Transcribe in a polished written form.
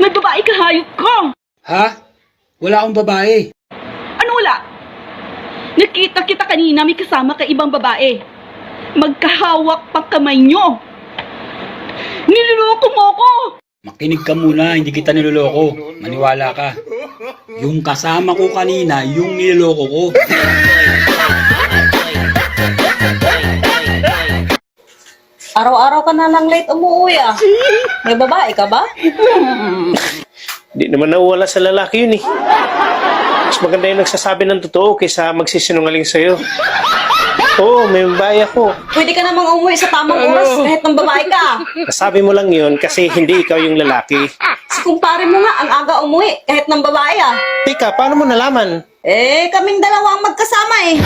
May babae ka, hayop ko! Ha? Wala akong babae. Ano wala? Nakita kita kanina may kasama ka ibang babae. Magkahawak pa kamay nyo. Niloloko mo ko! Makinig ka muna, hindi kita niloloko. Maniwala ka. Yung kasama ko kanina, yung niloloko ko. Araw-araw ka na lang late umuwi ah. May babae ka ba? Di naman nawala sa lalaki yun eh. Mas maganda yung nagsasabi ng totoo kaysa magsisinungaling sa'yo. Oo, may babae ako. Pwede ka namang umuwi sa tamang oras kahit ng babae ka. Nasabi mo lang yun kasi hindi ikaw yung lalaki. Si kumpare mo nga ang aga umuwi kahit ng babae ah. Teka, paano mo nalaman? Kaming dalawa ang magkasama eh.